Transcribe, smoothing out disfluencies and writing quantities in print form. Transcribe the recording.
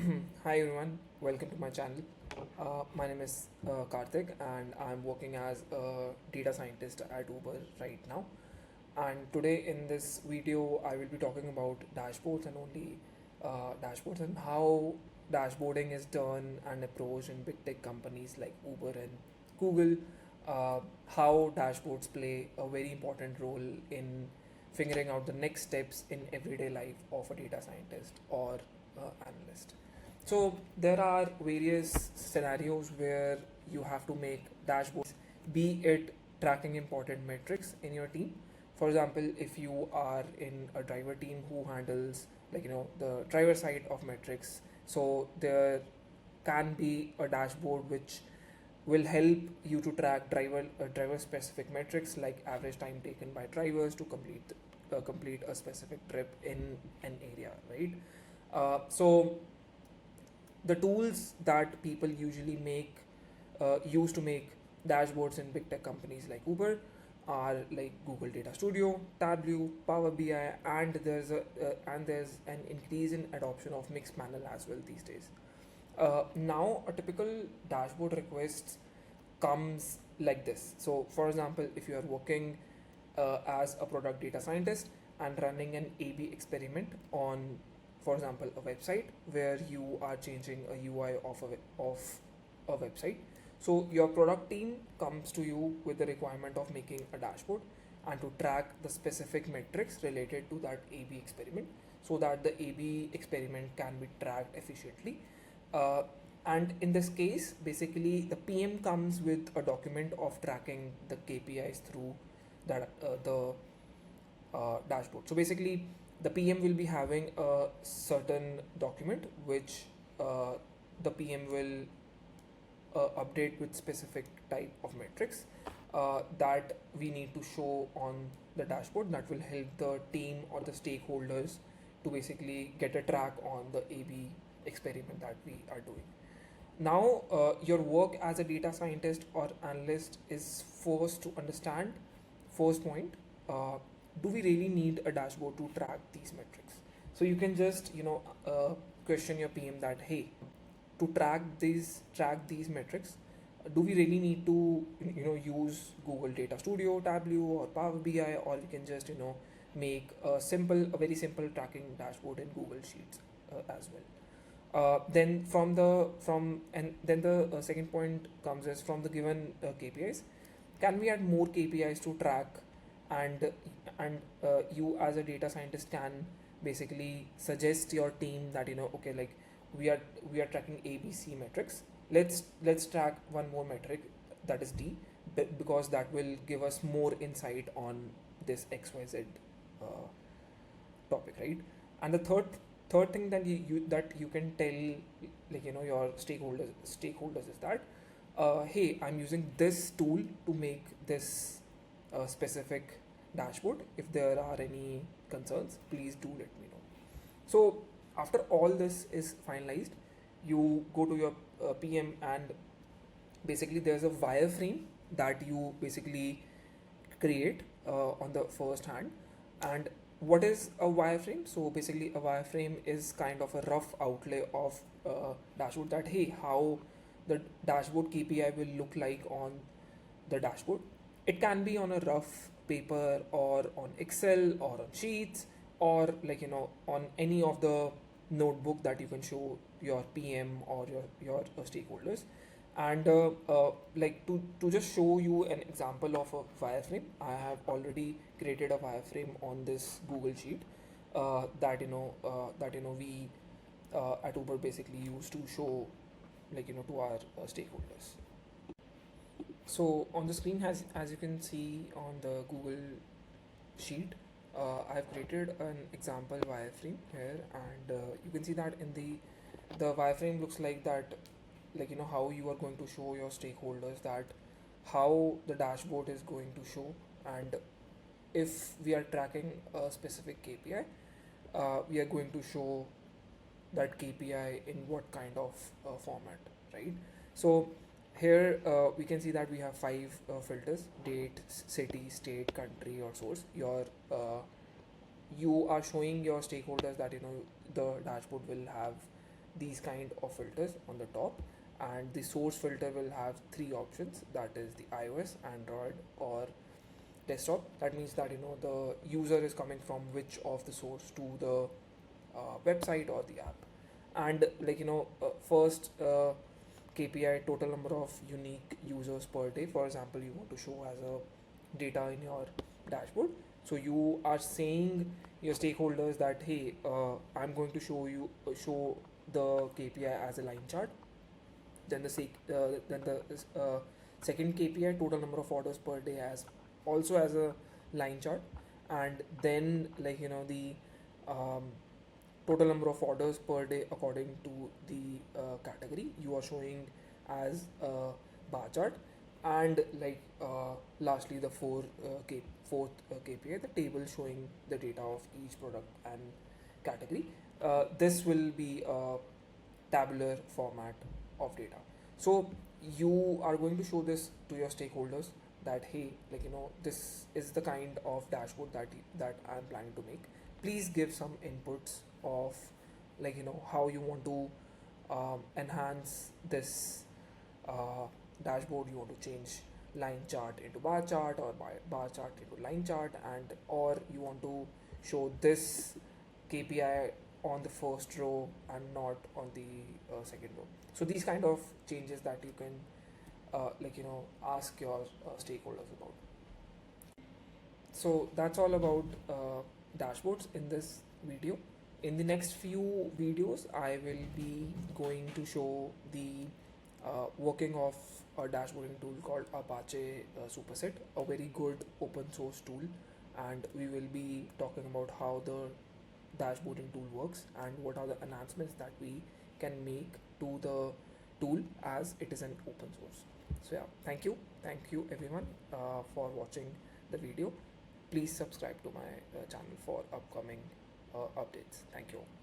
Hi everyone, welcome to my channel. My name is Karthik and I'm working as a data scientist at Uber right now. And today in this video, I will be talking about dashboards and only dashboards and how dashboarding is done and approached in big tech companies like Uber and Google. How dashboards play a very important role in figuring out the next steps in everyday life of a data scientist or analyst. So there are various scenarios where you have to make dashboards, be it tracking important metrics in your team. For example, if you are in a driver team who handles the driver side of metrics, so there can be a dashboard which will help you to track driver specific metrics like average time taken by drivers to complete a specific trip in an area, right? So the tools that people usually use to make dashboards in big tech companies like Uber are like Google Data Studio, Tableau, Power BI, and there's an increase in adoption of Mixpanel as well these days. Now, a typical dashboard request comes like this. So, for example, if you are working as a product data scientist and running an A/B experiment on, for example, a website where you are changing a UI of a website. So your product team comes to you with the requirement of making a dashboard and to track the specific metrics related to that A/B experiment, so that the A/B experiment can be tracked efficiently. Uh, and in this case, basically, the PM comes with a document of tracking the KPIs through the dashboard. So basically, the PM will be having a certain document which the PM will update with specific type of metrics that we need to show on the dashboard that will help the team or the stakeholders to basically get a track on the A/B experiment that we are doing. Now, your work as a data scientist or analyst is first to understand, first point, uh, do we really need a dashboard to track these metrics? So you can just, question your PM that, hey, to track these metrics, do we really need to, use Google Data Studio, Tableau, or Power BI, or we can just, make a very simple tracking dashboard in Google Sheets as well. Then then the second point comes is from the given KPIs. Can we add more KPIs to track, and you as a data scientist can basically suggest your team that okay, like we are tracking ABC metrics. Let's track one more metric, that is D, because that will give us more insight on this XYZ uh, topic, right? And the third thing that you can tell, your stakeholders is that, hey, I'm using this tool to make this specific dashboard. If there are any concerns, please do let me know. So after all this is finalized, you go to your PM, and basically there's a wireframe that you basically create on the first hand. And what is a wireframe? So basically a wireframe is kind of a rough outlay of dashboard, that hey, how the dashboard KPI will look like on the dashboard. It can be on a rough paper or on Excel or on sheets, or on any of the notebook that you can show your PM or your stakeholders. And to just show you an example of a wireframe, I have already created a wireframe on this Google sheet we at Uber basically use to show to our stakeholders. So on the screen, as you can see on the Google sheet, I've created an example wireframe here, and you can see that in the wireframe looks like that, how you are going to show your stakeholders that how the dashboard is going to show, and if we are tracking a specific KPI, we are going to show that KPI in what kind of format, right? So here we can see that we have five filters: date, city, state, country, or source. You are showing your stakeholders that the dashboard will have these kind of filters on the top, and the source filter will have three options, that is the iOS, Android, or desktop. That means that the user is coming from which of the source to the website or the app. And first KPI, total number of unique users per day. For example, you want to show as a data in your dashboard, so you are saying your stakeholders that, hey, I'm going to show the KPI as a line chart. Then the second KPI, total number of orders per day, as also as a line chart. And then the um, total number of orders per day according to the category you are showing as a bar chart. And lastly, the fourth KPI, the table showing the data of each product and category. This will be a tabular format of data. So you are going to show this to your stakeholders that, hey, this is the kind of dashboard that I'm planning to make. Please give some inputs of how you want to enhance this dashboard. You want to change line chart into bar chart, or bar chart into line chart, and or you want to show this KPI on the first row and not on the second row. So these kind of changes that you can ask your stakeholders about. So that's all about dashboards in this video. In the next few videos, I will be going to show the working of a dashboarding tool called Apache Superset, a very good open source tool, and we will be talking about how the dashboarding tool works and what are the enhancements that we can make to the tool as it is an open source. So yeah, thank you everyone for watching the video. Please subscribe to my channel for upcoming updates. Thank you.